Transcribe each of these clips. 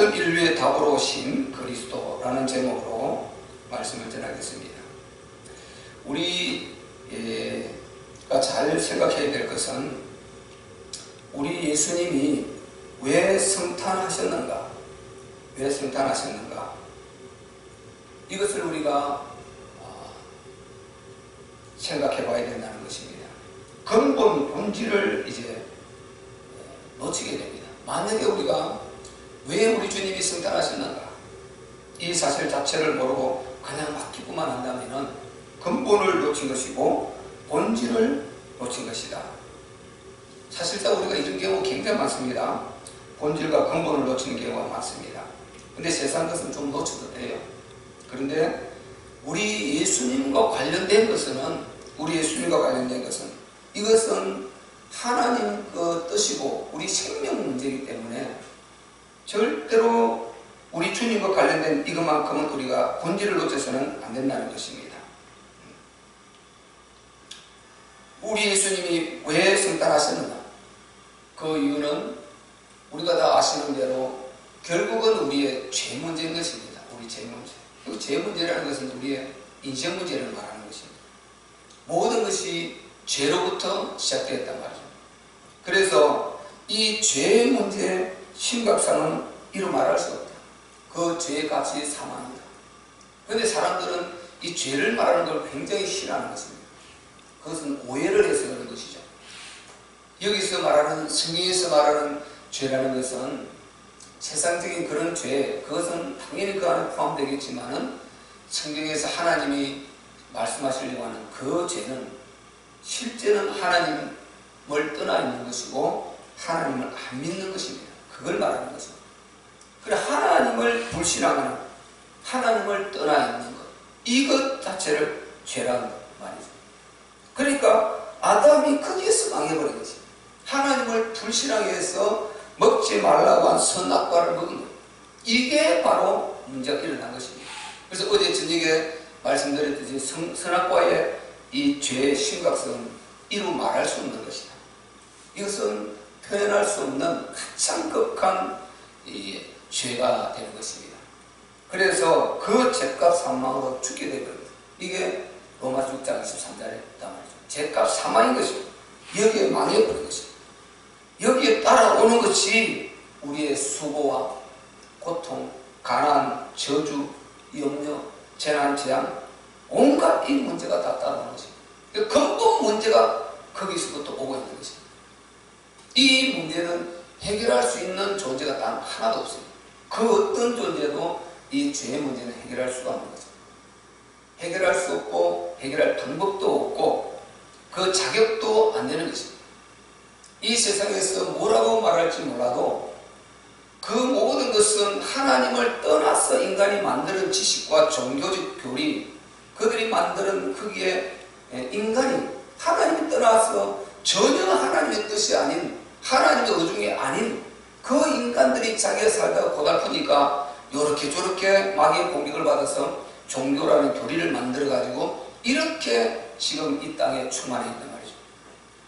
모든 인류의 답으로 오신 그리스도라는 제목으로 말씀을 전하겠습니다. 우리가 잘 생각해야 될 것은 우리 예수님이 왜 성탄하셨는가? 왜 성탄하셨는가? 이것을 우리가 생각해 봐야 된다는 것입니다. 근본 본질을 이제 놓치게 됩니다. 만약에 우리가 왜 우리 주님이 성탄하셨는가? 이 사실 자체를 모르고 그냥 막 기쁘만 한다면 근본을 놓친 것이고 본질을 놓친 것이다. 사실상 우리가 이런 경우 굉장히 많습니다. 본질과 근본을 놓치는 경우가 많습니다. 근데 세상 것은 좀 놓쳐도 돼요. 그런데 우리 예수님과 관련된 것은 이것은 하나님 그 뜻이고 우리 생명 문제이기 때문에 절대로 우리 주님과 관련된 이것만큼은 우리가 본질을 놓쳐서는 안 된다는 것입니다. 우리 예수님이 왜 성탄하셨는가? 그 이유는 우리가 다 아시는 대로 결국은 우리의 죄 문제인 것입니다. 우리 죄 문제. 그 죄 문제라는 것은 우리의 인생 문제를 말하는 것입니다. 모든 것이 죄로부터 시작되었단 말이죠. 그래서 이 죄 문제의 심각성은 이루 말할 수 없다. 그 죄의 값이 사망이다. 그런데 사람들은 이 죄를 말하는 걸 굉장히 싫어하는 것입니다. 그것은 오해를 해서 그런 것이죠. 여기서 말하는, 성경에서 말하는 죄라는 것은 세상적인 그런 죄, 그것은 당연히 그 안에 포함되겠지만은 성경에서 하나님이 말씀하시려고 하는 그 죄는 실제는 하나님을 떠나 있는 것이고 하나님을 안 믿는 것입니다. 그걸 말하는 것입니다. 그래, 하나님을 불신하거나 하나님을 떠나 있는 것, 이것 자체를 죄라는 말이죠. 그러니까 아담이 거기에서 망해버린 것입니다. 하나님을 불신하게 해서 먹지 말라고 한 선악과를 먹은 거예요. 이게 바로 문제가 일어난 것입니다. 그래서 어제 저녁에 말씀드렸듯이 선악과의 이 죄의 심각성은 이루 말할 수 없는 것이다. 이것은 표현할 수 없는 가장 극한 이 죄가 되는 것입니다. 그래서 그 죄값 사망으로 죽게 되거든요. 이게 로마서 6장 23절에 있단 말이죠. 죄값 사망인 것입니다. 여기에 망해버린 것입니다. 여기에 따라오는 것이 우리의 수고와 고통, 가난, 저주, 염려, 재난, 재앙, 온갖 이 문제가 다 따라오는 것입니다. 근본 문제가 거기서부터 오고 있는 것입니다. 이 문제는 해결할 수 있는 존재가 단 하나도 없습니다. 그 어떤 존재도 이 죄의 문제는 해결할 수가 없는 거죠. 해결할 수 없고 해결할 방법도 없고 그 자격도 안 되는 것입니다. 이 세상에서 뭐라고 말할지 몰라도 그 모든 것은 하나님을 떠나서 인간이 만드는 지식과 종교적 교리, 그들이 만드는 거기에 인간이 하나님을 떠나서 전혀 하나님의 뜻이 아닌, 하나님의 의중이 아닌 그 인간들이 자기가 살다가 고달프니까 요렇게 저렇게 마귀의 공격을 받아서 종교라는 교리를 만들어가지고 이렇게 지금 이 땅에 충만해 있단 말이죠.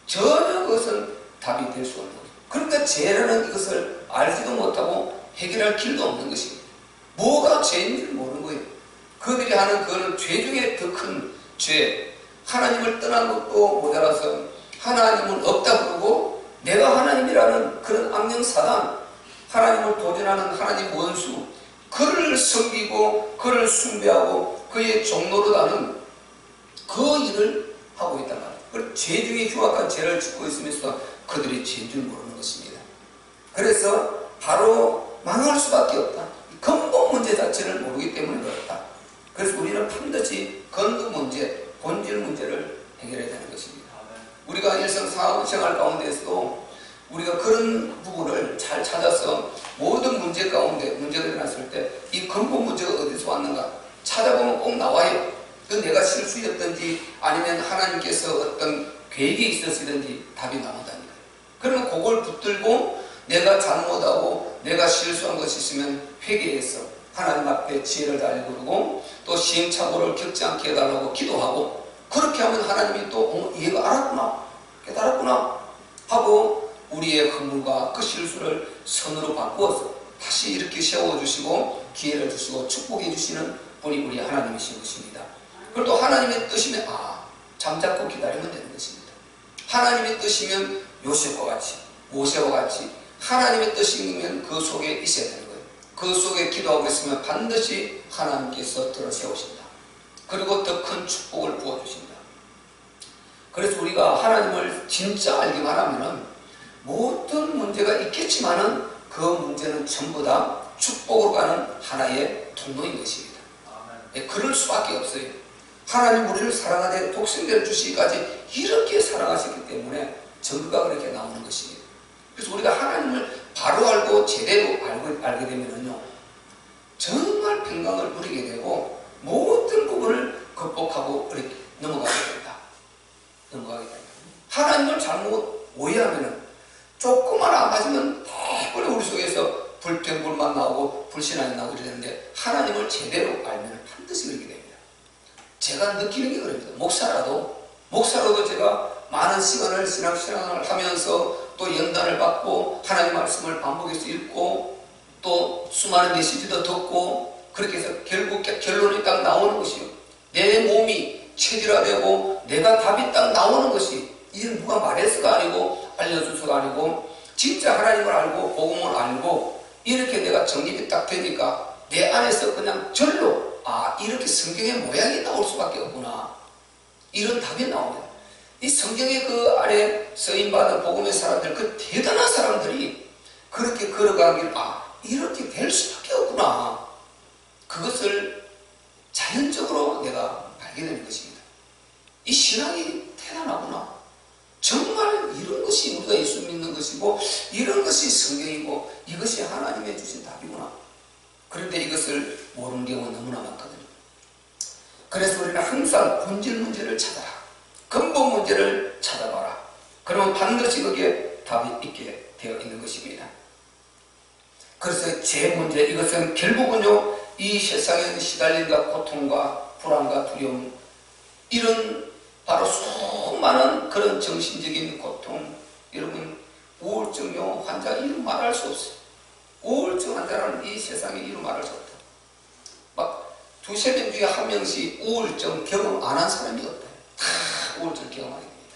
전혀 그것은 답이 될 수 없는 거죠. 그러니까 죄라는 이것을 알지도 못하고 해결할 길도 없는 것입니다. 뭐가 죄인지를 모르는 거예요. 그들이 하는 그거는 죄 중에 더 큰 죄, 하나님을 떠난 것도 모자라서 하나님은 없다 그러고 내가 하나님이라는 그런 악령 사단, 하나님을 도전하는 하나님 원수, 그를 섬기고 그를 숭배하고 그의 종로로 가는 그 일을 하고 있단 말이에요. 죄 중에 흉악한 죄를 짓고 있으면서 그들이 죄인 줄 모르는 것입니다. 그래서 바로 망할 수밖에 없다. 근본 문제 자체를 모르기 때문에 그렇다. 그래서 우리는 반드시 근본 문제, 본질 문제를 해결해야 되는 것입니다. 우리가 일상생활 가운데에서도 우리가 그런 부분을 잘 찾아서 모든 문제 가운데 문제가 일어났을 때 이 근본 문제가 어디서 왔는가 찾아보면 꼭 나와요. 그 내가 실수였든지 아니면 하나님께서 어떤 계획이 있었든지 답이 나온다니까요. 그러면 그걸 붙들고 내가 잘못하고 내가 실수한 것이 있으면 회개해서 하나님 앞에 지혜를 달라고 그러고 또 시행착오를 겪지 않게 해달라고 기도하고 그렇게 하면 하나님이 또 얘가 알았구나, 깨달았구나 하고 우리의 허물과 그 실수를 선으로 바꾸어서 다시 이렇게 세워주시고 기회를 주시고 축복해 주시는 분이 우리 하나님이신 것입니다. 그리고 또 하나님의 뜻이면 잠자코 기다리면 되는 것입니다. 하나님의 뜻이면 요셉과 같이 모세와 같이 하나님의 뜻이면 그 속에 있어야 되는 거예요. 그 속에 기도하고 있으면 반드시 하나님께서 들어세우신다. 그리고 더 큰 축복을 부어주신다. 그래서 우리가 하나님을 진짜 알기만 하면은 모든 문제가 있겠지만은 그 문제는 전부 다 축복으로 가는 하나의 통로인 것입니다. 네, 그럴 수밖에 없어요. 하나님 우리를 사랑하되 독생자를 주시기까지 이렇게 사랑하셨기 때문에 전부가 그렇게 나오는 것입니다. 그래서 우리가 하나님을 바로 알고 제대로 알게 되면은요, 정말 평강을 누리게 되고 모든 부분을 극복하고 이렇게 넘어가게 된다. 하나님을 잘못 오해하면은 조금만 안 맞으면 대부분 우리 속에서 불평불만 나오고 불신앙이 나오게 되는데 하나님을 제대로 알면 반드시 그렇게 됩니다. 제가 느끼는 게 그럽니다. 목사로도 제가 많은 시간을 신앙생활을 하면서 또 연단을 받고 하나님 말씀을 반복해서 읽고 또 수많은 메시지도 듣고 그렇게 해서 결국 결론이 딱 나오는 것이요. 내 몸이 체질화되고 내가 답이 딱 나오는 것이 이건 누가 말해서가 아니고 알려줘서가 아니고 진짜 하나님을 알고 복음을 알고 이렇게 내가 정립이 딱 되니까 내 안에서 그냥 절로 이렇게 성경의 모양이 나올 수밖에 없구나. 이런 답이 나옵니다. 이 성경의 그 안에 쓰임받은 복음의 사람들, 그 대단한 사람들이 그렇게 걸어가길 이렇게 될 수밖에 없구나. 그것을 자연적으로 내가 발견하는 것입니다. 이 신앙이 대단하구나. 정말 이런 것이 우리가 예수 믿는 것이고 이런 것이 성경이고 이것이 하나님의 주신 답이구나. 그런데 이것을 모르는 경우가 너무나 많거든요. 그래서 우리는 항상 본질 문제를 찾아라. 근본 문제를 찾아봐라. 그러면 반드시 거기에 답이 있게 되어 있는 것입니다. 그래서 제 문제, 이것은 결국은요, 이 세상에 시달림과 고통과 불안과 두려움, 이런 바로 수많은 그런 정신적인 고통, 여러분 우울증 환자 이름 말할 수 없어요. 우울증 환자라는 이 세상에 이름 말할 수 없다. 막 두세 명 중에 한 명씩 우울증 경험 안 한 사람이 없다. 다 우울증 경험하게 됩니다.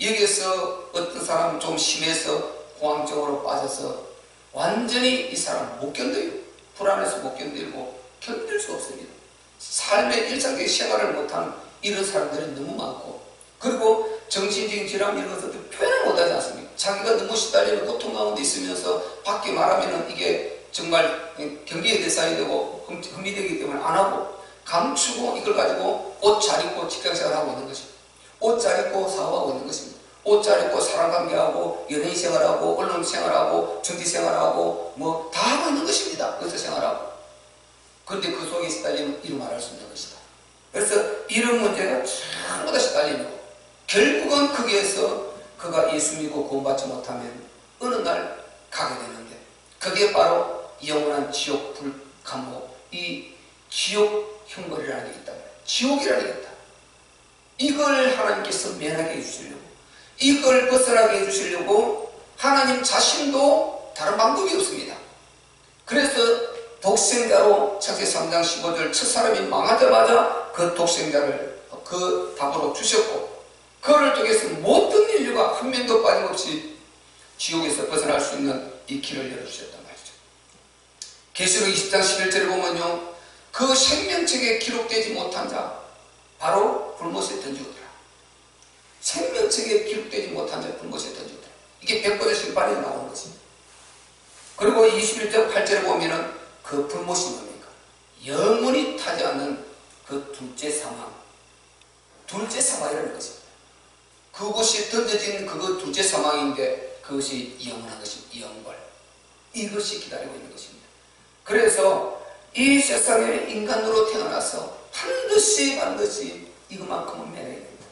여기에서 어떤 사람은 좀 심해서 공황증으로 빠져서 완전히 이 사람 못 견뎌요. 불안해서 못 견디고 견딜 수 없습니다. 삶의 일상적인 생활을 못하는 이런 사람들이 너무 많고, 그리고 정신적인 질환 이런 것들도 표현을 못하지 않습니까? 자기가 너무 시달리는 고통 가운데 있으면서 밖에 말하면 이게 정말 경계의 대상이 되고 흠이 되기 때문에 안 하고 감추고 이걸 가지고 옷 잘 입고 직장생활을 하고 있는 것입니다. 옷 잘 입고 사업하고 있는 것입니다. 옷 잘 입고 사람관계하고 연예인 생활하고 언론 생활하고 정치 생활하고 뭐 다 하고 있는 것입니다. 의사 생활하고. 그런데 그 속에 시달리면 이루 말할 수 있는 것이다. 그래서 이런 문제가 전부 다 시달리고 결국은 거기에서 그가 예수 믿고 구원받지 못하면 어느 날 가게 되는데, 그게 바로 영원한 지옥 불 감옥, 이 지옥 형벌이라는 게 있다. 지옥이라는 게 있다. 이걸 하나님께서 면하게 해주시려고, 이걸 벗어나게 해주시려고 하나님 자신도 다른 방법이 없습니다. 그래서 독생자로 창세기 3장 15절 첫사람이 망하자마자 그 독생자를 그 답으로 주셨고, 그를 통해서 모든 인류가 한 명도 빠짐없이 지옥에서 벗어날 수 있는 이 길을 열어주셨단 말이죠. 계시록 20장 11절에 보면요, 그 생명책에 기록되지 못한 자 바로 불못에 던지더라. 생명책에 기록되지 못한 자 불못에 던지더라. 이게 100번의 심판이 나오는 것입니다. 그리고 21절 8절에 보면은 그 불못이 뭡니까? 영원히 타지 않는 그 둘째 사망. 둘째 사망이라는 것입니다. 그것이 던져진 그거 둘째 사망인데 그것이 영원한 것입니다. 영벌. 이것이 기다리고 있는 것입니다. 그래서 이 세상에 인간으로 태어나서 반드시 이것만큼은 면해야 됩니다.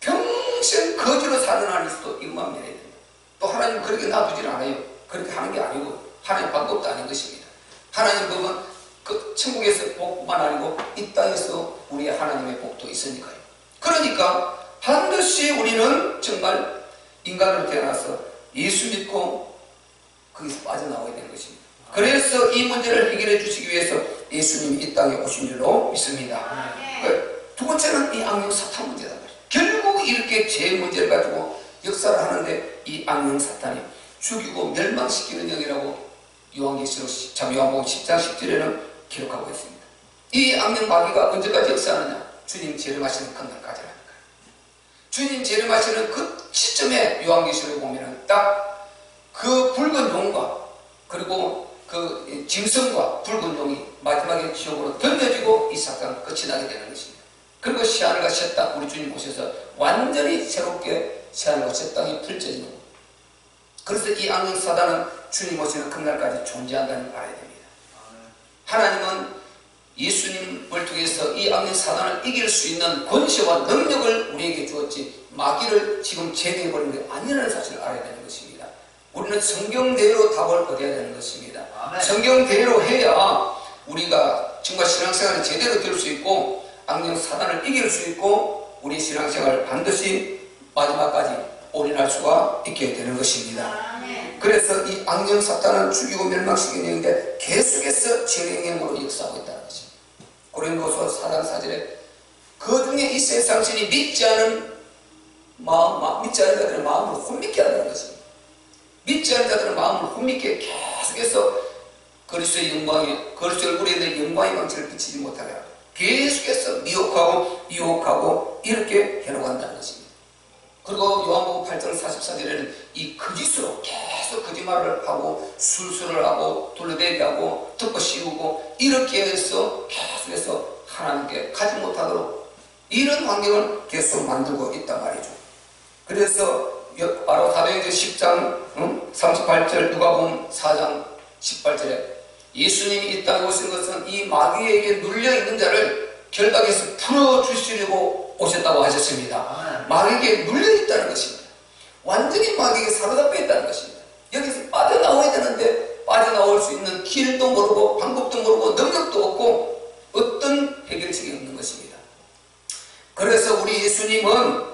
평생 거지로 사는 한이 있어도 이것만 면해야 됩니다. 또 하나님 그렇게 놔두질 않아요. 그렇게 하는 게 아니고 하나님 방법도 아닌 것입니다. 하나님 법은 그 천국에서 복만 아니고 이 땅에서 우리의 하나님의 복도 있으니까요. 그러니까 반드시 우리는 정말 인간으로 태어나서 예수 믿고 거기서 빠져나와야 되는 것입니다. 그래서 이 문제를 해결해 주시기 위해서 예수님이 이 땅에 오신 줄로 믿습니다. 두 번째는 이 악령 사탄 문제다 말이에요. 결국 이렇게 죄 문제를 가지고 역사를 하는데 이 악령 사탄이 죽이고 멸망시키는 영이라고 요한계시록 요한복음 10장 10절에는 기록하고 있습니다. 이 악령 마귀가 언제까지 역사하느냐? 주님 재림하시는 그날까지라는 거예요. 주님 재림하시는 그 시점에 요한계시록에 보면은 딱 그 붉은 용과 그리고 그 짐승과 붉은 용이 마지막에 지옥으로 던져지고 이 사건은 끝이 나게 되는 것입니다. 그리고 새하늘과 새 땅, 우리 주님 오셔서 완전히 새롭게 새하늘과 새 땅이 펼쳐지는 겁니다. 그래서 이 악령 사단은 주님 오시는 그날까지 존재한다는 걸 알아야 됩니다. 하나님은 예수님을 통해서 이 악령 사단을 이길 수 있는 권세와 능력을 우리에게 주었지 마귀를 지금 제거해버리는 게 아니라는 사실을 알아야 되는 것입니다. 우리는 성경대로 답을 얻어야 되는 것입니다. 성경대로 해야 우리가 정말 신앙생활을 제대로 될 수 있고 악령 사단을 이길 수 있고 우리 신앙생활을 반드시 마지막까지 올인할 수가 있게 되는 것입니다. 그래서 이 악령 사탄은 죽이고 멸망시키는 영인데 계속해서 진행형으로 역사하고 있다는 것입니다. 고린도서 4장 4절에 그 중에 이 세상 신이 믿지 않은 자들의 마음을 혼미케 한다는 것입니다. 믿지 않은 자들의 마음을 혼미케 계속해서 그리스도의 영광에, 그리스도의 얼굴에 있는 영광의 광채를 비치지 못하게 하고 계속해서 미혹하고 유혹하고 이렇게 해놓간다는 것입니다. 그리고 요한복음 8장 44절에는 이 거짓으로 계속 거짓말을 하고 술수를 하고 돌려대게 하고 덮어 씌우고 이렇게 해서 계속해서 하나님께 가지 못하도록 이런 환경을 계속 만들고 있단 말이죠. 그래서 바로 사도행전 10장 38절, 누가복음 4장 18절에 예수님이 이 땅에 오신 것은 이 마귀에게 눌려있는 자를 결박해서 풀어주시려고 오셨다고 하셨습니다. 마귀에게 눌려있다는 것입니다. 완전히 마귀에게 사로잡혀 있다는 것입니다. 여기서 빠져나와야 되는데 빠져나올 수 있는 길도 모르고 방법도 모르고 능력도 없고 어떤 해결책이 없는 것입니다. 그래서 우리 예수님은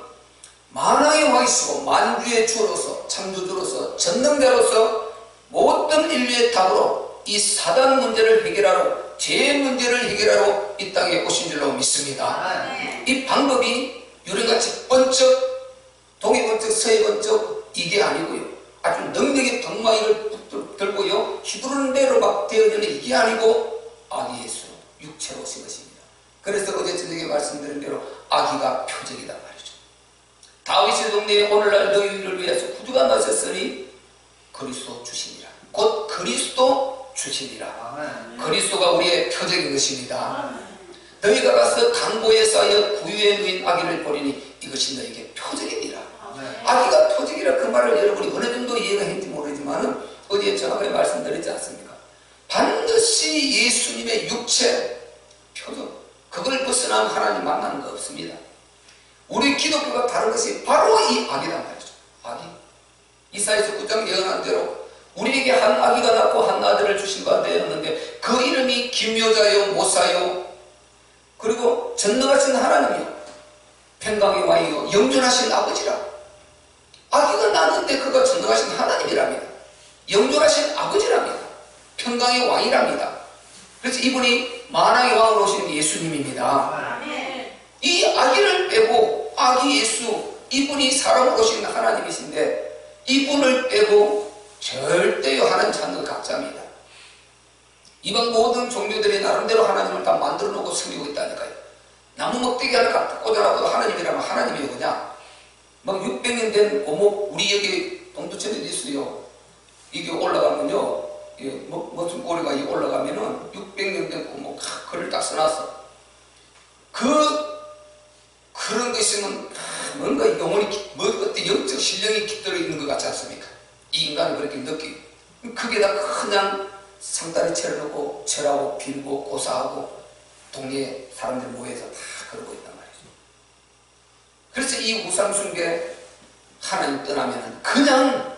만왕의 왕이시고 만주의 주로서 창조주로서 전능자로서 모든 인류의 답으로 이 사단 문제를 해결하러 죄 문제를 해결하러 이 땅에 오신 줄로 믿습니다. 이 방법이 유령같이 번쩍 동해 번쩍 서해 번쩍 이게 아니고요. 아주 능력의 방망이를 들고요 휘두르는 대로 막 되어지는 이게 아니고 아기 예수 육체로 오신 것입니다. 그래서 어제 저녁에 말씀드린 대로 아기가 표적이다 말이죠. 다윗의 동네에 오늘날 너희를 위해서 구주가 나셨으니 그리스도 주시니라. 곧 그리스도 주시니라. 그리스도가 우리의 표적인 것입니다. 너희가 가서 강보에 쌓여 구유에 누인 아기를 보리니 이것이 너희에게 표적이니라. 아기가 표적이라 그 말을 여러분이 어느 정도 이해가 했는지 모르지만 어디에 정확하게 말씀드리지 않습니까? 반드시 예수님의 육체 표적 그걸 벗어나면 하나님 만나는 거 없습니다. 우리 기독교가 다른 것이 바로 이 아기란 말이죠. 아기. 이사야서 9장 예언한 대로 우리에게 한 아기가 낳고 한 아들을 주신 바 되었는데 그 이름이 기묘자요 모사요 그리고 전능하신 하나님이요 평강의 왕이요 영존하신 아버지라. 아기가 낳았는데 그가 전능하신 하나님이랍니다. 영존하신 아버지랍니다. 평강의 왕이랍니다. 그래서 이분이 만왕의 왕으로 오신 예수님입니다. 이 아기를 빼고 아기 예수 이분이 사람으로 오신 하나님이신데 이분을 빼고 절대요 하나님 찾는 것 각자입니다. 이방 모든 종교들이 나름대로 하나님을 다 만들어 놓고 섬기고 있다니까요. 나무 먹대기 하나 갖다 꽂아놔도 하나님이라면 하나님이요 그냥 막 600년 된 고목 우리 여기 동두천에도 있어요. 이게 올라가면요 무슨 꼬리가 이 올라가면은 600년 된 고목 글을 딱 써놨어. 그런 거 있으면 뭔가 영혼이 어떤 영적 신령이 깃들어 있는 것 같지 않습니까? 이 인간은 그렇게 느끼고 그게다 그냥 상다리 차려놓고 절하고 빌고 고사하고 동네 사람들 모여서 다 그러고 있단 말이죠. 그래서 이 우상숭배 하나님 떠나면 그냥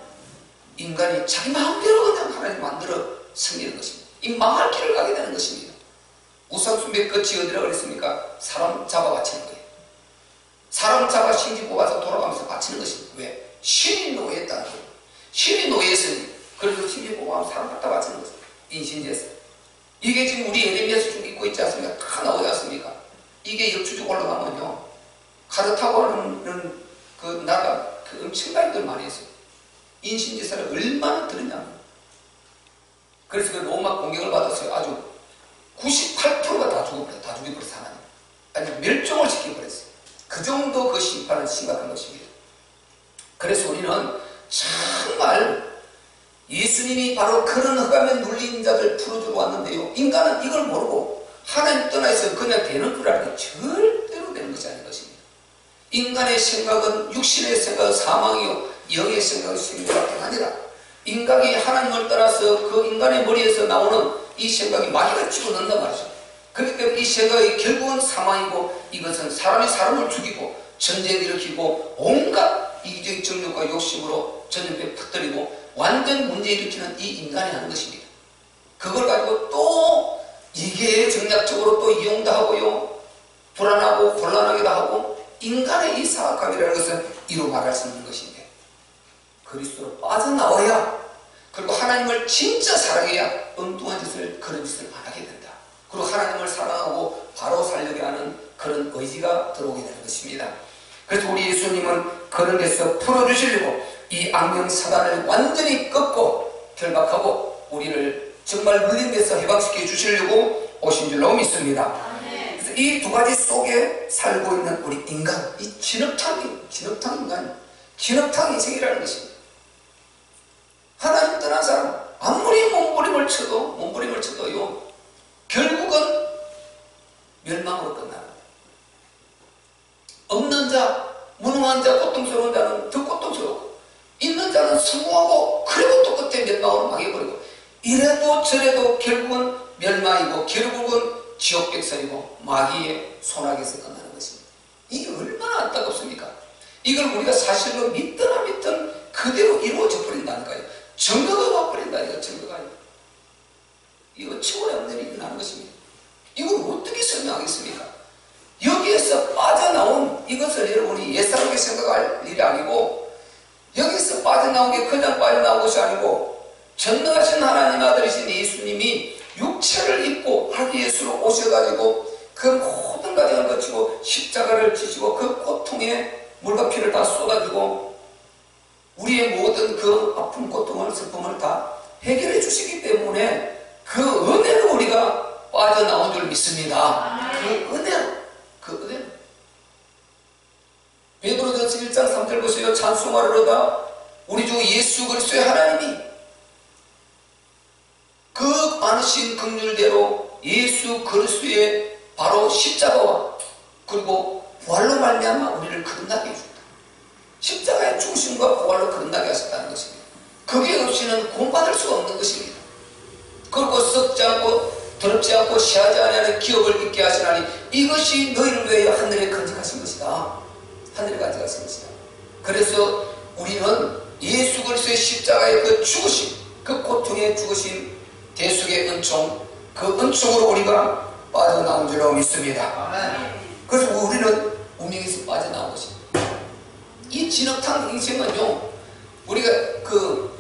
인간이 자기 마음대로 그냥 하나님 만들어 섬기는 것입니다. 이 망할 길을 가게 되는 것입니다. 우상숭배 끝이 어디라고 그랬습니까? 사람 잡아 바치는 거예요. 사람 잡아 신기 뽑아서 돌아가면서 바치는 것입니다. 왜? 신이 노예했다는 거예요. 신이 노예했으니 그래서 심지 보고 사람 갖다 바치는 거죠. 인신제사. 이게 지금 우리 예레미야서 쭉 읽고 있지 않습니까? 다 나오지 않습니까? 이게 역주적 올라가면요, 가르타고 하는 그 나라 그 엄청나게 많이 했어요. 인신제사를 얼마나 들었냐면, 그래서 그 로마 공격을 받았어요. 아주 98%가 다 죽어버렸어요. 다 죽여버렸어요. 하나님. 아니 멸종을 시켜버렸어요. 그 정도 그 심판은 심각한 것입니다. 그래서 우리는 정말 예수님이 바로 그런 흑암에 눌린 자들 풀어주러 왔는데요, 인간은 이걸 모르고 하나님 떠나 있어 그냥 되는 줄 알고 절대로 되는 것이 아닌 것입니다. 인간의 생각은 육신의 생각은 사망이요 영의 생각은 생명밖에 아니라, 인간이 하나님을 떠나서 그 인간의 머리에서 나오는 이 생각이 마귀가 집어넣는단 말이죠. 그렇기 때문에 이 생각이 결국은 사망이고, 이것은 사람이 사람을 죽이고 전쟁을 일으키고 온갖 이기적인 정욕과 욕심으로 전염병 퍼뜨리고 완전 문제 일으키는 이 인간이 하는 것입니다. 그걸 가지고 또 이게 정략적으로 또 이용도 하고요, 불안하고 곤란하기도 하고, 인간의 이 사악함이라는 것은 이로 말할 수 있는 것인데, 그리스도로 빠져나와야, 그리고 하나님을 진짜 사랑해야 엉뚱한 짓을, 그런 짓을 안 하게 된다. 그리고 하나님을 사랑하고 바로 살려게 하는 그런 의지가 들어오게 되는 것입니다. 그래서 우리 예수님은 그런 데서 풀어주시려고 이 악령 사단을 완전히 꺾고 결박하고 우리를 정말 물린 데서 해방시켜 주시려고 오신 줄로 믿습니다. 그래서 이 두 가지 속에 살고 있는 우리 인간, 이 진흙탕 인간, 진흙탕 인생이라는 것입니다. 하나님 떠난 사람, 아무리 몸부림을 쳐도요, 결국은 멸망으로 끝납니다. 없는 자, 무능한 자, 고통스러운 자는 더 고통스럽고, 있는 자는 성공하고, 그리고 또 끝에 멸망으로 망해버리고, 이래도 저래도 결국은 멸망이고, 결국은 지옥백설이고 마귀의 손아귀에서 끝나는 것입니다. 이게 얼마나 안타깝습니까? 이걸 우리가 사실로 믿든 안 믿든 그대로 이루어져 버린다니까요. 증거가 와버린다니까. 증거가. 이거 치고에 없는 일이 일어나는 것입니다. 이걸 어떻게 설명하겠습니까? 여기에서 빠져나온 이것을 여러분이 예사롭게 생각할 일이 아니고, 여기서 빠져나온 게 그냥 빠져나온 것이 아니고, 전능하신 하나님 아들이신 예수님이 육체를 입고 하기 예수로 오셔가지고 그 모든 과정을 거치고 십자가를 지시고 그 고통에 물과 피를 다 쏟아주고 우리의 모든 그 아픔, 고통을, 슬픔을 다 해결해 주시기 때문에 그 은혜로 우리가 빠져나온 줄 믿습니다. 그 은혜로. 베드로전서 1장 3절 보세요. 찬송하리로다 우리 주 예수 그리스도의 하나님이 그 많으신 긍휼대로 예수 그리스도의 바로 십자가와 그리고 부활로 말미암아 우리를 거듭나게 해준다. 십자가의 죽으심과 부활로 거듭나게 하셨다는 것입니다. 그게 없이는 구원받을 수가 없는 것입니다. 그리고 썩지 않고 더럽지 않고 시하지 아니하는 기업을 있게 하시나니 이것이 너희를 위하여 하늘에 건축하신 것이다. 하늘에 건축하신 것이다. 그래서 우리는 예수 그리스도의 십자가의 그 죽으심, 그 고통의 죽으심, 대속의 은총, 그 은총으로 우리가 빠져나온 줄로 믿습니다. 그래서 우리는 운명에서 빠져나온 것입니다. 이 진흙탕 인생은요, 우리가 그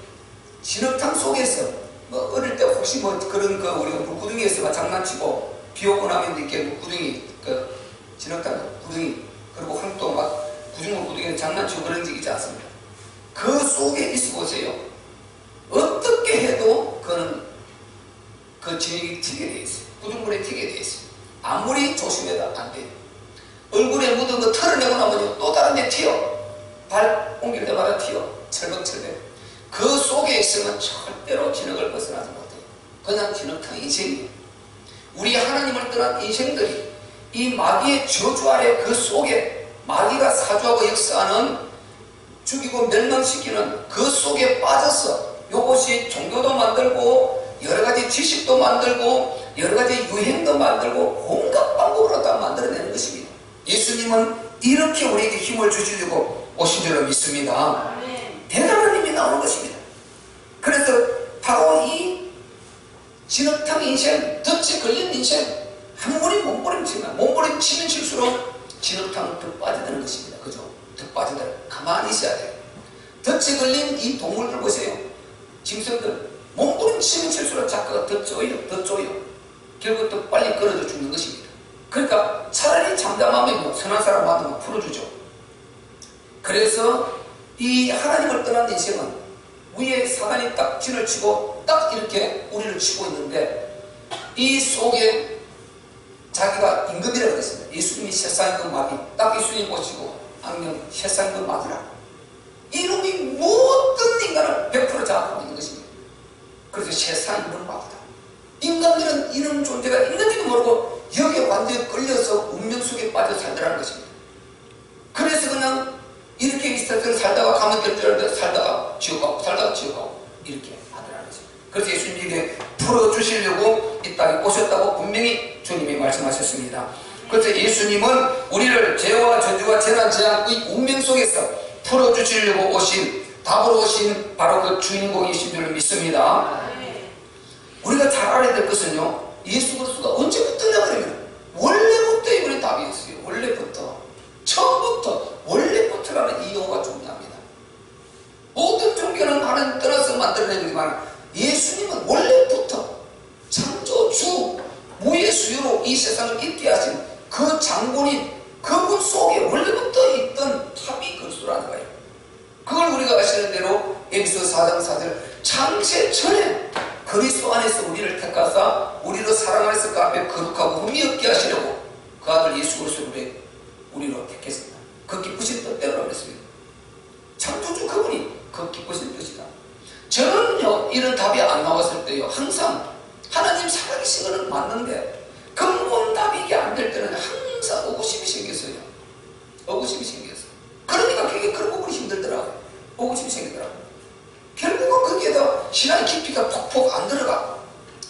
진흙탕 속에서 뭐 어릴 때 혹시 뭐 그런 거 우리가 물구덩이에서 장난치고 비 오고 나면 이렇게 물구덩이, 그 진흙탕 구덩이, 그리고 한또 막 구중물 구덩이에 장난치고 그런 적 있지 않습니까? 그 속에 있어 보세요. 어떻게 해도 그는 그 진흙이 튀게 돼 있어요. 구중물에 튀게 돼 있어요. 아무리 조심해도 안 돼요. 얼굴에 묻은 거 털어내고 나면 또 다른 데 튀어. 발 옮길 때마다 튀어. 철벅철벅. 그 속에 있으면 절대로 진흙을 벗어나지 못해요. 그냥 진흙탕 인생이에요. 우리 하나님을 떠난 인생들이 이 마귀의 저주 아래 그 속에 마귀가 사주하고 역사하는 죽이고 멸망시키는 그 속에 빠져서 요것이 종교도 만들고 여러가지 지식도 만들고 여러가지 유행도 만들고 온갖 방법으로 다 만들어내는 것입니다. 예수님은 이렇게 우리에게 힘을 주시려고 오신 줄로 믿습니다. 대단한 힘이 나오는 것입니다. 그래서 바로 이 진흙탕 인생, 덫에 걸린 인생, 아무리 몸부림치면 몸부림치면 칠수록 진흙탕은 더 빠져드는 것입니다. 그죠? 더 빠져들어요. 가만히 있어야 돼요. 덫에 걸린 이 동물들 보세요. 짐승들 몸부림치면 칠수록 자크가 더 쪼여, 더 쪼여. 결국 더 빨리 끊어져 죽는 것입니다. 그러니까 차라리 잠잠하면 뭐 선한 사람 만나면 풀어주죠. 그래서 이 하나님을 떠난 인생은 위에 사단이 딱 진을 치고 딱 이렇게 우리를 치고 있는데 이 속에 자기가 임금이라고 했습니다. 예수님이 세상임금 마귀, 딱 예수님 보시고 악령 세상임금 마귀라. 이놈이 모든 인간을 100% 장악하고 있는 것입니다. 그래서 세상임금 마귀다. 인간들은 이런 존재가 있는지도 모르고 여기에 완전히 끌려서 운명 속에 빠져 살더라는 것입니다. 그래서 그냥 이렇게 있었던 살다가 가면 될 줄 알았는데 살다가 지옥 가고 살다가 지옥 가고 이렇게 하더라는 것입니다. 그래서 예수님에게 풀어주시려고 이 땅에 오셨다고 분명히 주님이 말씀하셨습니다. 그래서 예수님은 우리를 죄와 저주와 재난 재앙의 운명 속에서 풀어주시려고 오신, 답으로 오신 바로 그 주인공이신 줄 믿습니다. 우리가 잘 알아야 될 것은요, 예수 그리스도가 언제부터냐 그러면 원래부터 이번에 답이 있어요. 원래부터, 처음부터, 원래부터라는 이 용어가 중요합니다. 모든 종교는 하나님 떠나서 만들어낸 거지만 예수님은 원래부터 창조주 무예수유로 이 세상을 있게 하신 그 장본인 그분 속에 원래부터 있던 답이 그리스도라는 거예요. 그걸 우리가 아시는 대로 에베소 4장 4절 창세 전에 그리스도 안에서 우리를 택하사 우리로 사랑 안에서 그 앞에 거룩하고 흠이 없게 하시려고 그 아들 예수 그리스도를 우리로 택했습니다. 그 기쁘신 뜻대로 그랬습니다. 창조주 그분이 그 기쁘신 뜻이다. 저는요 이런 답이 안 나왔을 때요 항상 하나님 살아계신 거는 맞는데 근본 답이 이게 안 될 때는 항상 의구심이 생겼어요. 의구심이 생겼어요. 그러니까 그게 그런 부분이 힘들더라고요. 의구심이 생기더라고요. 결국은 거기에다 신앙의 깊이가 퍽퍽 안 들어가.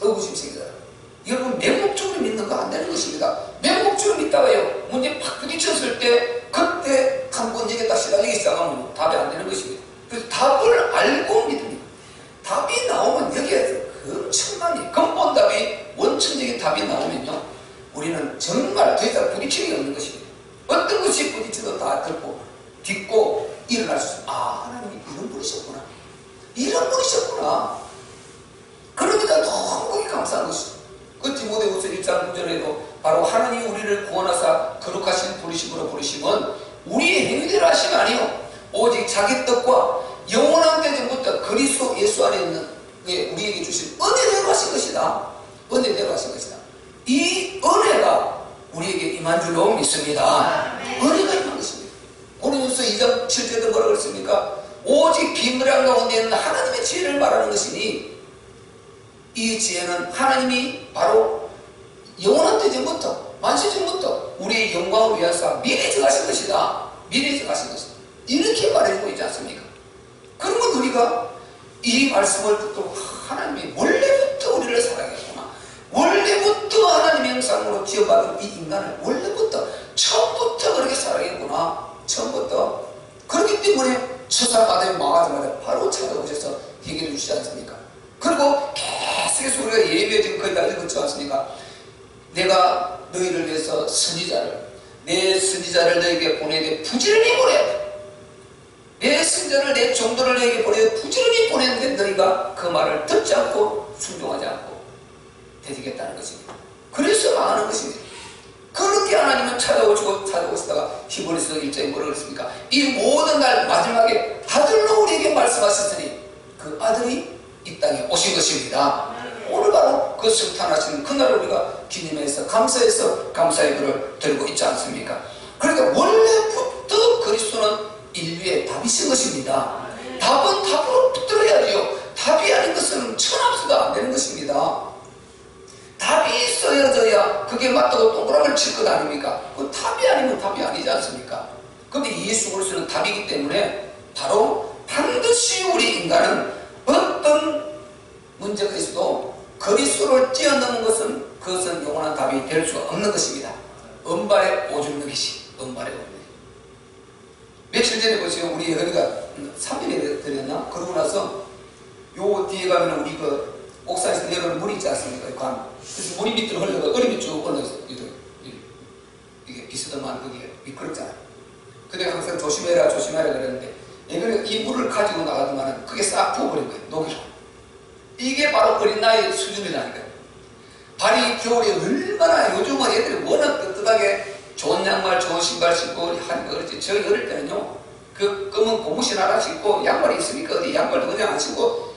의구심이 생기더라고요. 여러분 맹목적으로 믿는 거 안 되는 것입니다. 맹목적으로 믿다가요 문제 팍 부딪혔을 때 그때 한번 여기에 딱 시달리기 시작하면 답이 안 되는 것입니다. 그래서 답을 알고 믿습니다. 답이 나오면 여기에 엄청난 근본 답이 원천적인 답이 나오면요 우리는 정말 더 이상 부딪힘이 없는 것입니다. 어떤 것이 부딪혀도 다 듣고 딛고 일어날 수 있어요. 아 하나님이 이런 분이셨구나, 이런 분이셨구나. 그러니까 너무 감사한 것이죠. 그 디모데후서 1장 9절에도 바로 하나님이 우리를 구원하사 거룩하신 부르심으로 부르심은 우리의 행위대로 하심이 아니요 오직 자기 뜻과 영원한 때부터 그리스도 예수 안에 있는 우리에게 주신 은혜대로 하신 것이다. 은혜대로 하신 것이다. 이 은혜가 우리에게 임한 줄로 믿습니다. 은혜가 임한 것입니다. 고린도서 2장 7절에도 뭐라고 했습니까? 오직 비밀한 가운데 있는 하나님의 지혜를 말하는 것이니 이 지혜는 하나님이 바로 영원한 때 전부터 만세 전부터 우리의 영광을 위하사 미리 정하신 것이다. 미리 정하신 것이다. 이렇게 말해주고 있지 않습니까? 그러면 우리가 이 말씀을 듣고 하나님이 원래부터 우리를 사랑했구나, 원래부터 하나님의 형상으로 지어받은 이 인간을 원래부터 처음부터 그렇게 사랑했구나, 처음부터. 그렇기 때문에 처사가 되면 망하자마자 바로 찾아오셔서 해결해 주시지 않습니까? 그리고 계속해서 우리가 예배에 지금 거의 다 읽었지 않습니까? 내가 너희를 위해서 선지자를, 내 선지자를 너에게 보내되 부지런히 보내야 돼. 내 선지자를, 내 종도를 너에게 보내되 부지런히 보냈는데 너희가 그 말을 듣지 않고 순종하지 않고 되지겠다는 것입니다. 그래서 망하는 것입니다. 그렇게 하나님은 찾아오시다가 히브리서 1장에 뭐라고 그랬습니까? 이 모든 날 마지막에 아들로 우리에게 말씀하셨으니 그 아들이 이 땅에 오신 것입니다. 오늘 바로 그 성탄하시는 그날을 우리가 기념해서 감사해서 감사의 글을 들고 있지 않습니까? 그러니까 원래부터 그리스도는 인류의 답이신 것입니다. 답은 답으로 붙들어야지요. 답이 아닌 것은 천합수도 안 되는 것입니다. 답이 있어야져야 그게 맞다고 동그라미를 칠 것 아닙니까? 그 답이 아니면 답이 아니지 않습니까? 근데 예수 그리스도는 답이기 때문에 바로 반드시 우리 인간은 어떤 문제가 있어도 그리스도를 뛰어넘은 것은 그것은 영원한 답이 될 수가 없는 것입니다. 은발의 오줌 누기시, 은발의 오줌 누기시. 며칠 전에 보세요. 우리 어디가 3일에 들렸나? 그러고 나서 요 뒤에 가면 우리 그 옥상에서 내려오는 물이 있지 않습니까? 관. 그래서 물이 밑으로 흘러가 얼음이 쭉 올라서 이게 비스듬한 그게 미끄럽잖아요. 근데 항상 조심해라 조심해라 그랬는데 이 물을 가지고 나가더만 그게 싹 부어버린 거예요. 녹이로. 이게 바로 어린 나이의 수준이라니까요. 발이 겨울에 얼마나, 요즘은 애들이 워낙 떳떳하게 좋은 양말, 좋은 신발 신고 하니까 그렇지. 저희 어릴 때는요, 그 검은 고무신 하나 신고 양말이 있으니까 어디 양말도 그냥 안 신고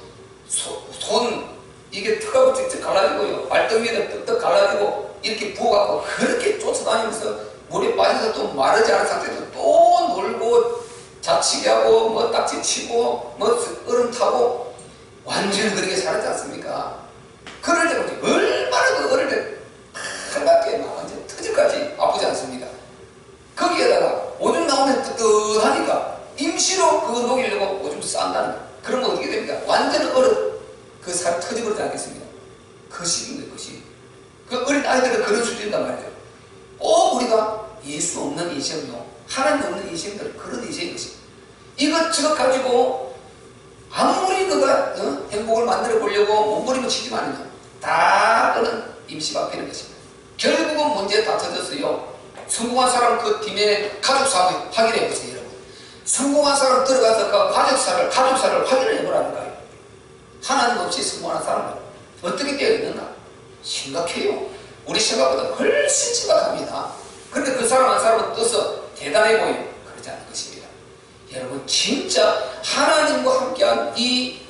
손 이게 턱하고 직접 갈라지고요. 발등위에다 떡떡 갈라지고 이렇게 부어갖고 그렇게 쫓아다니면서 물에 빠져서 또 마르지 않은 상태에서 또 놀고 자치기 하고 뭐 딱지 치고 뭐 얼음 타고 완전히 그렇게 살았지 않습니까? 그럴 때 보지 얼마나 그 어릴 때 한갑게 막 완전 터질까지 아프지 않습니까? 거기에다가 오줌 나오면 뜨뜻하니까 임시로 그거 녹이려고 오줌 싼다는 거예요. 그러면 어떻게 됩니까? 완전 얼어 그 살 터져버리지 않겠습니까? 그 시기인 것이. 그 어린 아이들은 그런 수준이란 말이죠. 꼭 우리가 예수 없는 인생요, 하나님 없는 인생들, 그런 인생인 것이. 이것저것 가지고 아무리 그가 행복을 만들어 보려고 몸부림치지만 다 그는 임시박해는 것입니다. 결국은 문제 다 터졌어요. 성공한 사람 그 팀의 가족사를 확인해 보세요, 여러분. 성공한 사람 들어가서 그 가족사를 확인을 해보라니까요. 하나님 없이 성공한 사람은 어떻게 되어 있는가? 심각해요. 우리 생각보다 훨씬 심각합니다. 그런데 그 사람 한 사람은 떠서 대단해 보여요. 그러지 않은 것입니다. 여러분, 진짜 하나님과 함께한 이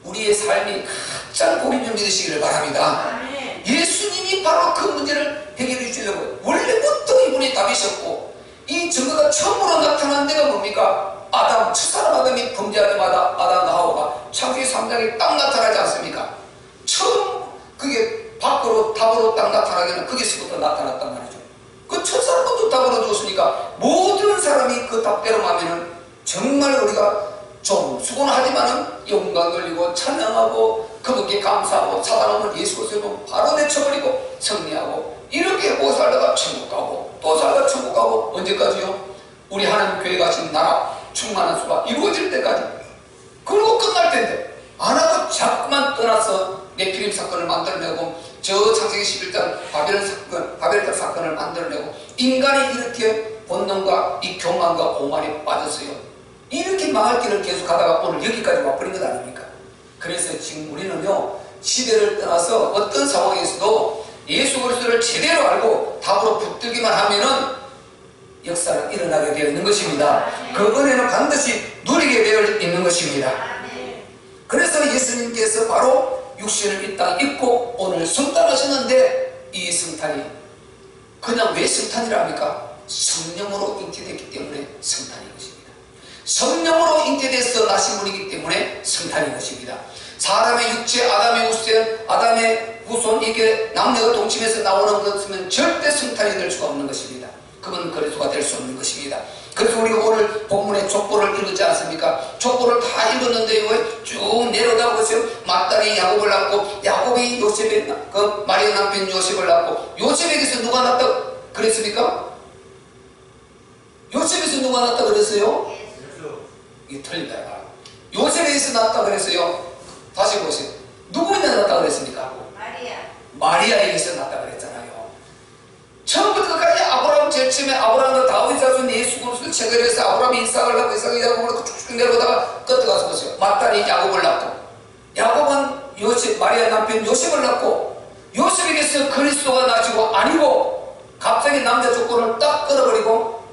우리의 삶이 가장 복인 줄 믿으시기를 바랍니다. 예수님이 바로 그 문제를 해결해 주시려고 원래부터 이분이 답이셨고, 이 증거가 처음으로 나타난 데가 뭡니까? 아담, 첫사람 아담이 범죄하자마자 아담과 하와가 창세기 3장에 딱 나타나지 않습니까? 처음 그게 밖으로 답으로 딱 나타나기는 거기서부터 나타났단 말이죠. 그 첫사람부터 답으로 줬으니까 모든 사람이 그 답대로 하면은 정말 우리가 좀 수고는 하지만은 영광 돌리고 찬양하고 그분께 감사하고 사랑하면 예수 그리스도를 바로 내쳐버리고 승리하고 이렇게 하고 살다가 천국 가고 또 살다가 천국 가고 언제까지요? 우리 하나님 교회 가신 나라 충만한 수가 이루어질 때까지. 그리고 끝날 텐데 안 하고 자꾸만 떠나서 네피림 사건을 만들어내고 저 창세기 11장 바벨탑 사건을 만들어내고 인간이 이렇게 본능과 이 교만과 오만에 빠졌어요. 이렇게 망할 길을 계속 가다가 오늘 여기까지 와버린 것 아닙니까? 그래서 지금 우리는요, 시대를 떠나서 어떤 상황에서도 예수 그리스도를 제대로 알고 답으로 붙들기만 하면은 역사는 일어나게 되어 있는 것입니다. 그 은혜는 반드시 누리게 되어 있는 것입니다. 그래서 예수님께서 바로 육신을 이 땅에 입고 오늘 성탄하셨는데, 이 성탄이 그냥 왜 성탄이랍니까? 성령으로 잉태됐기 때문에 성탄인 것입니다. 성령으로 잉태돼서 나신 분이기 때문에 성탄인 것입니다. 사람의 육체, 아담의 후손, 이게 남녀가 동침해서 나오는 것은 절대 성탄이 될 수가 없는 것입니다. 그건 그리스도가 될 수 없는 것입니다. 그래서 우리가 오늘 본문의 족보를 읽었지 않습니까? 족보를 다 읽었는데요, 쭉 내려다 보세요. 마땅히 야곱을 낳고, 야곱이 그 마리아 남편 요셉을 낳고, 요셉에게서 누가 낳다 그랬습니까? 요셉에서 누가 낳다 그랬어요? 이게 틀린다. 요셉에게서 낳다 그랬어요. 다시 보세요. 누구에게 낳다 그랬습니까? 마리아에게서 낳다 그랬잖아요. 처음부터 끝까지 아브라함 제일 처음에 아브라함과 다윗 자손 예수 그리스도 체결해서 아브라함이 이삭을 낳고 이삭이 야곱을 낳고 쭉쭉 내려오다가 끝에 가서 보세요. 마땅히 야곱을 낳고, 야곱은 마리아 남편 요셉을 낳고, 요셉에게서 그리스도가 나시고 아니고 갑자기 남자 조건을 딱 끊어버리고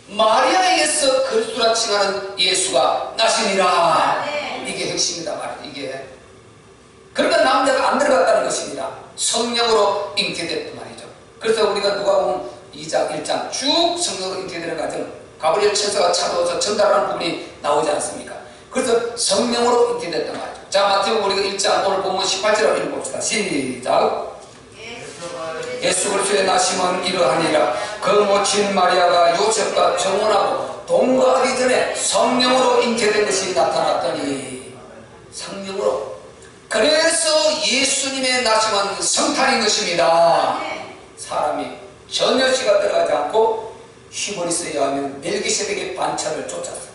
마리아에게서 그리스도라 칭하는 예수가 나시니라. 이게 핵심이다 말이에요. 이게 그러니까 남자가 안 들어갔다는 것입니다. 성령으로 잉태됐단 말이죠. 그래서 우리가 누가복음 2장 1장 쭉 성령으로 잉태되는 과정, 가브리엘 천사가 찾아와서 전달하는 부분이 나오지 않습니까? 그래서 성령으로 잉태됐단 말이죠. 자, 마태복음 우리가 1장 오늘 본문 18절을 읽어봅시다. 시작. 예수 그리스도의 나심은 이러하니라. 그 모친 마리아가 요셉과 정혼하고 동거하기 전에 성령으로 잉태된 것이 나타났더니, 성령으로. 그래서 예수님의 나심은 성탄인 것입니다. 사람이 전혀 씨가 들어가지 않고 힘을 있어야 하면 멜기세덱의 반차를 쫓았어요.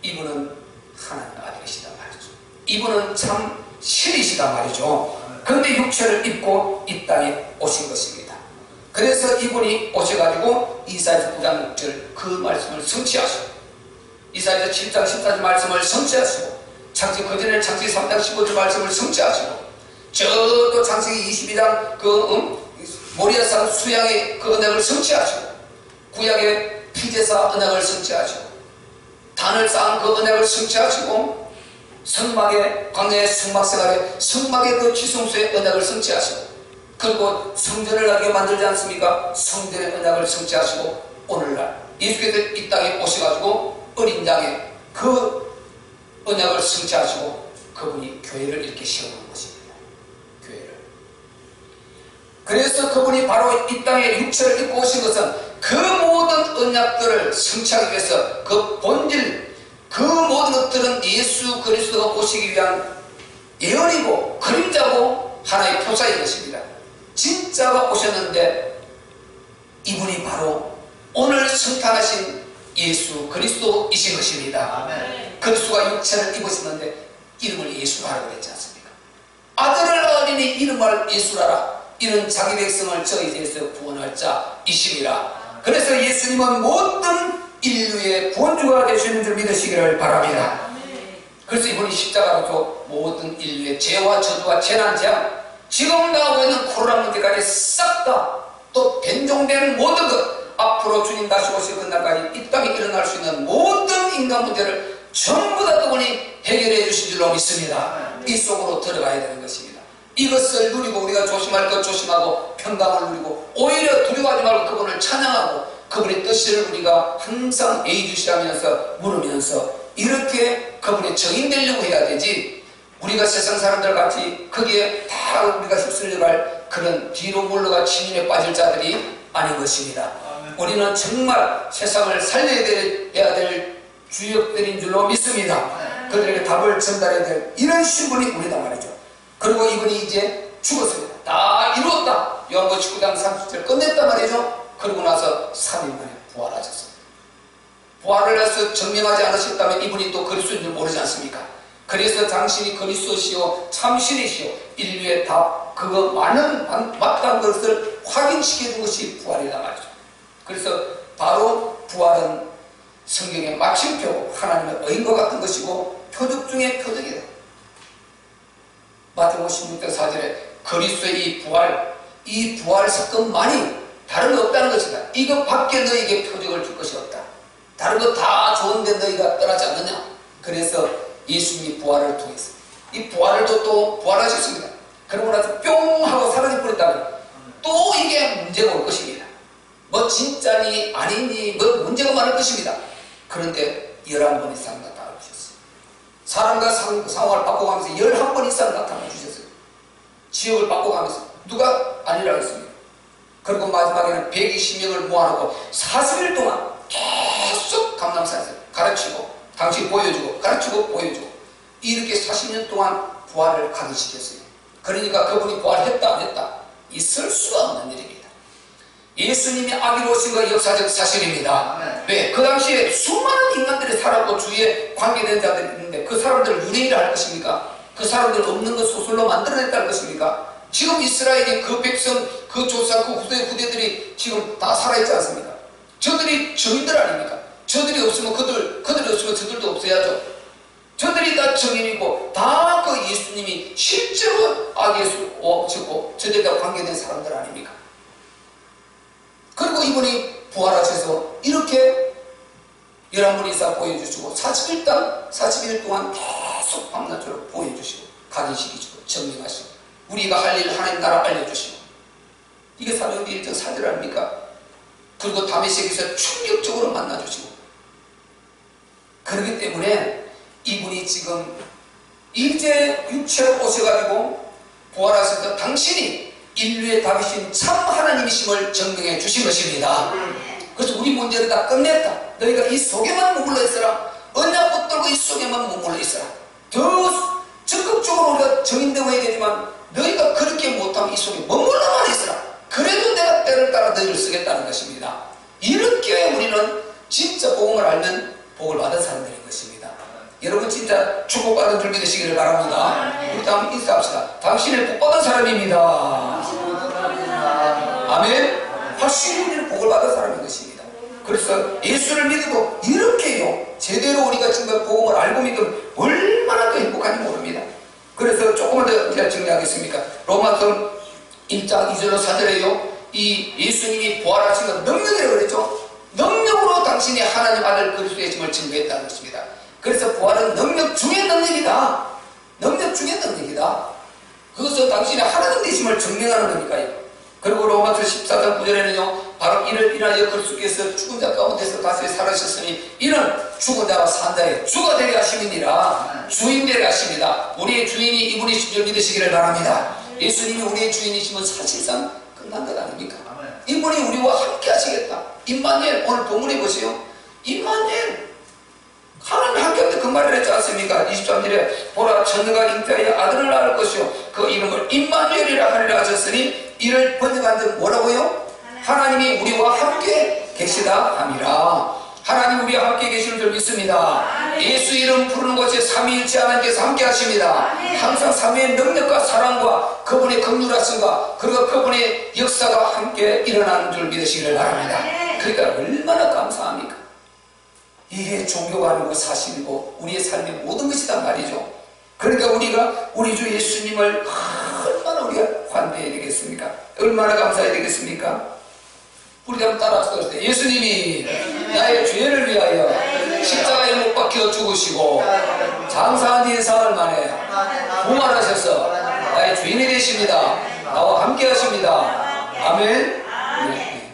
이분은 하나님 아들이시다 말이죠. 이분은 참 신이시다 말이죠. 그런데 육체를 입고 이 땅에 오신 것입니다. 그래서 이분이 오셔가지고 이사야서 9장 6절 그 말씀을 성취하시고, 이사야서 7장 14절 말씀을 성취하시고, 창세기 그전에 창세기 3장 15절 말씀을 성취하시고 저또 창세기 22장 모리아산 수양의 그 언약을 성취하시고 구약의 피제사 언약을 성취하시고 단을 쌓은 그 언약을 성취하시고 성막의 광야의 성막생활의 성막의 그 지성소의 언약을 성취하시고 그리고 성전을 하게 만들지 않습니까? 성전의 언약을 성취하시고 오늘날 예수께서 이 땅에 오셔가지고 어린 양의 그 언약을 성취하시고 그분이 교회를 이렇게 세우는 것입니다. 교회를. 그래서 그분이 바로 이 땅에 육체를 입고 오신 것은 그 모든 언약들을 성취하기 위해서 그 본질 그 모든 것들은 예수 그리스도가 오시기 위한 예언이고 그림자고 하나의 표사인 것입니다. 진짜가 오셨는데 이분이 바로 오늘 성탄하신 예수 그리스도이신 것입니다. 아멘. 그리스도가 육체를 입으셨는데 이름을 예수라 하라고 했지 않습니까? 아들을 어린이 이름을 예수라라. 이는 자기 백성을 저희에서 구원할 자이심이라. 그래서 예수님은 모든 인류의 구원주가 되시는 줄 믿으시기를 바랍니다. 그래서 이분이 십자가로 모든 인류의 죄와 저주와 재난 재앙 지금 나오고 있는 코로나 문제까지 싹 다 또 변종되는 모든 것 앞으로 주님 다시 오실 그날까지 이 땅에 일어날 수 있는 모든 인간 문제를 전부 다 그분이 해결해 주신 줄로 믿습니다. 이 속으로 들어가야 되는 것입니다. 이것을 누리고 우리가 조심할 것 조심하고 평강을 누리고 오히려 두려워하지 말고 그분을 찬양하고 그분의 뜻을 우리가 항상 애주시하면서 물으면서 이렇게 그분의 정인 되려고 해야 되지 우리가 세상 사람들 같이 거기에 다 우리가 휩쓸려갈 그런 뒤로 물러가 침인에 빠질 자들이 아닌 것입니다. 우리는 정말 세상을 살려야 될 주역들인 줄로 믿습니다. 그들에게 답을 전달해야 될 이런 신분이 우리다 말이죠. 그리고 이분이 이제 죽었습니다. 다 이루었다. 요한복음 19장 30절 끝냈단 말이죠. 그러고 나서 3일 만에 부활하셨습니다. 부활을 해서 증명하지 않으셨다면 이분이 또 그리스도인 줄 모르지 않습니까? 그래서 당신이 그리스도시요 참신이시요 인류의 답 그거 많은 마땅한 것을 확인시켜준 것이 부활이다 말이죠. 그래서 바로 부활은 성경의 마침표 하나님의 의인과 같은 것이고 표적 중에 표적이다. 마태복음 16장 4절에 그리스도의 이 부활 사건만이 다른 거 없다는 것이다. 이것 밖에 너에게 표적을 줄 것이 없다. 다른 거 다 좋은데 너희가 떠나지 않느냐. 그래서 예수님이 부활을 통해서 이 부활도 또 부활하셨습니다. 그러고 나서 뿅 하고 사라져 버렸다면 또 이게 문제가 올 것입니다. 뭐 진짜니 아니니 뭐 문제가 많을 것입니다. 그런데 11번 이상 나타나 주셨어요. 사람과 상황을 바꿔가면서 11번 이상 나타나 주셨어요. 지역을 바꿔가면서 누가 아니라고 했습니다. 그리고 마지막에는 120명을 모아놓고 40일 동안 계속 감람산에서 가르치고 당신 보여주고 가르치고 보여주고 이렇게 40년 동안 부활을 가능시켰어요. 그러니까 그분이 부활했다 안 했다 있을 수가 없는 일입니다. 예수님이 아기로 오신 건 역사적 사실입니다. 왜? 그 당시에 수많은 인간들이 살았고 주위에 관계된 자들이 있는데 그 사람들을 유대인이라 할 것입니까? 그 사람들 없는 것 소설로 만들어냈다는 것입니까? 지금 이스라엘의 그 백성, 그 조상, 그 후대들이 지금 다 살아있지 않습니까? 저들이 정인들 아닙니까? 저들이 없으면 그들이 없으면 저들도 없어야죠. 저들이 다 정인이고 다 그 예수님이 실제로 아기에서 오셨고 저들이 다 관계된 사람들 아닙니까? 그리고 이분이 부활하셔서 이렇게 11분 이상 보여주시고 40일 동안 계속 밤낮으로 보여주시고 각인시키시고 정리하시고 우리가 할 일 하나님 나라 알려주시고 이게 사도행전 1장 4절 아닙니까? 그리고 다메섹에서 충격적으로 만나주시고 그렇기 때문에 이분이 지금 이제 육체로 오셔가지고 부활하셔서 당신이 인류의 답이신 참 하나님이심을 증명해 주신 것입니다. 그래서 우리 문제를 다 끝냈다. 너희가 이 속에만 머물러 있어라. 언약 붙들고 이 속에만 머물러 있어라. 더 적극적으로 우리가 정인되고 해야 되지만 너희가 그렇게 못하면 이 속에 머물러만 있어라. 그래도 내가 때를 따라 너희를 쓰겠다는 것입니다. 이렇게 우리는 진짜 복음을 알면 복을 받은 사람들인 것입니다. 여러분 진짜 축복받은 줄 믿으시기를 바랍니다. 우리 다음 인사합시다. 당신의 복받은 사람입니다. 아멘. 확실히 우리는 복을 받은 사람인 것입니다. 그래서 예수를 믿어도 이렇게요 제대로 우리가 지금 복음을 알고 믿으면 얼마나 더 행복한지 모릅니다. 그래서 조금만 더 제가 정리하겠습니까? 로마서 1장 2절로 4절에요 이 예수님이 부활하신 건 능력이라고 그랬죠. 능력으로 당신이 하나님 아들 그리스도의 힘을 증거했다는 것입니다. 그래서 부활은 능력 중의 능력이다. 능력 중의 능력이다. 그것은 당신이 하나님 되심을 증명하는 거니까요. 그리고 로마서 14장 9절에는요 바로 이를 인하여 그리스도께서 죽은 자 가운데서 다시 살아셨으니 이는 죽은 자와 산 자의 주가 되게 하심이니라. 주인 되게 하십니다. 우리의 주인이 이분이신 줄 믿으시기를 바랍니다. 예수님이 우리의 주인이시면 사실상 끝난 것 아닙니까? 이분이 우리와 함께 하시겠다. 임마누엘, 오늘 본문에 보세요. 임마누엘, 하나님 함께 할때 그 말을 했지 않습니까? 23절에 보라 처녀가 잉태하여 아들을 낳을 것이요 그 이름을 임마누엘이라 하리라 하셨으니 이를 번역한 데 뭐라고요? 하나님이 우리와 함께 계시다 함이라. 하나님 우리와 함께 계시는 줄 믿습니다. 예수 이름 부르는 것에 삼위일체 하나님께서 함께 하십니다. 항상 삼위의 능력과 사랑과 그분의 긍휼하심과 그리고 그분의 역사가 함께 일어나는 줄 믿으시기를 바랍니다. 그러니까 얼마나 감사합니까? 이게 종교가 아니고 사실이고 우리의 삶의 모든 것이단 말이죠. 그러니까 우리가 우리 주 예수님을 얼마나 우리가 환대해야 되겠습니까? 얼마나 감사해야 되겠습니까? 우리 한번 따라합시다. 예수님이 나의 죄를 위하여 십자가에 못 박혀 죽으시고 장사한 지 사흘 만에 부활하셔서 나의 주인이 되십니다. 나와 함께 하십니다. 아멘. 네.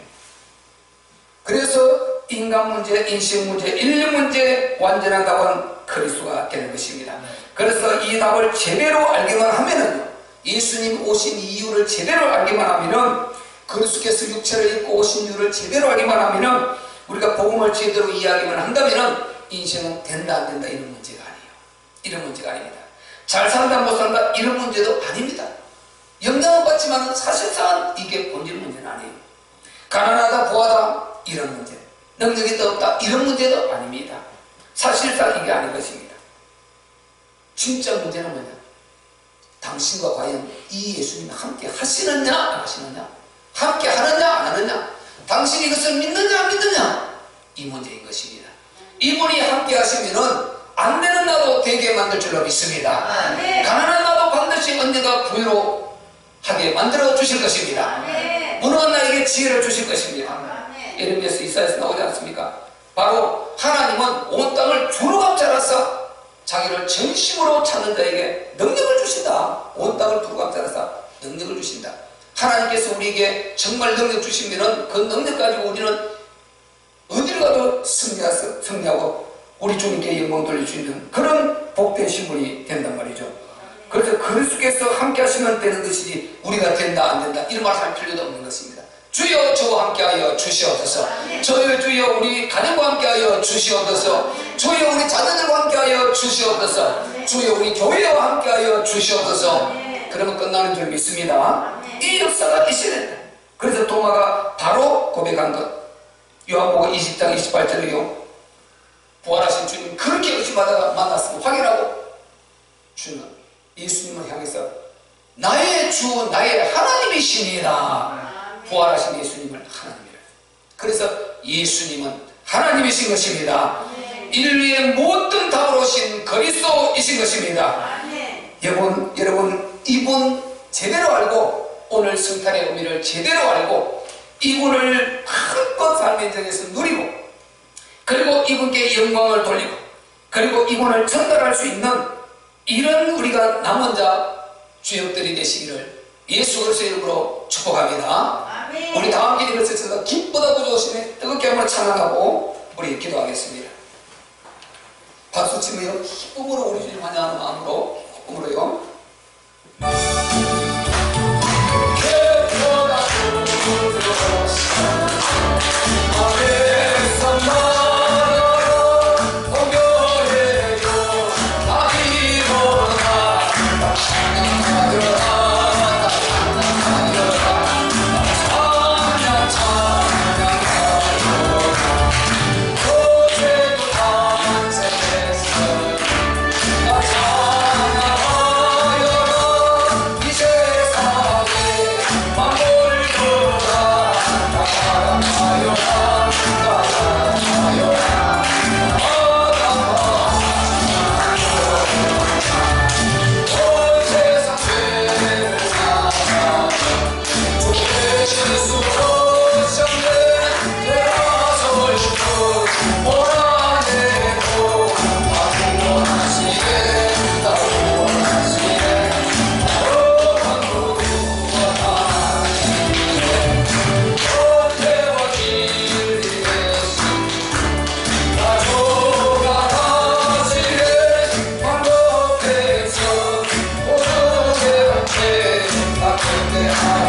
그래서 인간 문제, 인식 문제, 인류 문제 완전한 답은 그리스도가 되는 것입니다. 그래서 이 답을 제대로 알기만 하면은 예수님 오신 이유를 제대로 알기만 하면은 그리스도께서 육체를 입고 오신 이유를 제대로 알기만 하면은 우리가 복음을 제대로 이해하기만 한다면은 인생은 된다 안 된다 이런 문제가 아니에요. 이런 문제가 아닙니다. 잘 산다 못 산다 이런 문제도 아닙니다. 영향을 받지만 사실상 이게 본질 문제는 아니에요. 가난하다 부하다 이런 문제, 능력이 더 없다 이런 문제도 아닙니다. 사실상 이게 아닌 것입니다. 진짜 문제는 뭐냐? 당신과 과연 이 예수님이 함께 하시느냐 안 하시느냐, 함께 하느냐 안 하느냐, 당신이 이것을 믿느냐 안 믿느냐 이 문제인 것입니다. 이분이 함께 하시면은 안 되는 나도 되게 만들 줄로 믿습니다. 가난한 나도 반드시 언제가 부유하게 만들어 주실 것입니다. 무능한 나에게 지혜를 주실 것입니다. 예레미야서 이사야서 나오지 않습니까? 바로 하나님은 온 땅을 주로 감찰하사 자기를 전심으로 찾는 자에게 능력을 주신다. 온 땅을 두루 감찰하사 능력을 주신다. 하나님께서 우리에게 정말 능력 주시면은 그 능력 가지고 우리는 어디를 가도 승리하고 우리 주님께 영광 돌릴 수 있는 그런 복된 신분이 된단 말이죠. 그래서 그리스도께서 함께 하시면 되는 것이지 우리가 된다 안 된다 이런 말 할 필요도 없는 것입니다. 주여 저와 함께하여 주시옵소서. 주여 우리 가정과 함께하여 주시옵소서. 주여 우리 자녀들과 함께하여 주시옵소서. 주여 우리 교회와 함께하여 주시옵소서. 그러면 끝나는 줄 믿습니다. 이 역사가 있어야. 그래서 도마가 바로 고백한 것, 요한복음 20장 28절에요 부활하신 주님 그렇게 의심하다가 만났으면 확인하고 주는 예수님을 향해서 나의 주 나의 하나님이시니라. 부활하신 예수님을 하나님이라. 그래서 예수님은 하나님이신 것입니다. 인류의 모든 답을 오신 그리스도이신 것입니다. 여러분 이분 제대로 알고 오늘 성탄의 의미를 제대로 알고 이분을 한껏 삶의 현장에서 누리고 그리고 이분께 영광을 돌리고 그리고 이분을 전달할 수 있는 이런 우리가 남은 자 주역들이 되시기를 예수 그리스도의 이름으로 축복합니다. 우리 다 함께 이것을 쳐서 기쁘다 부조심에 뜨겁게 한번 찬양하고 우리 기도하겠습니다. 박수 치며 기쁨으로 우리 주님 환영하는 마음으로 기쁨으로요. 예배하리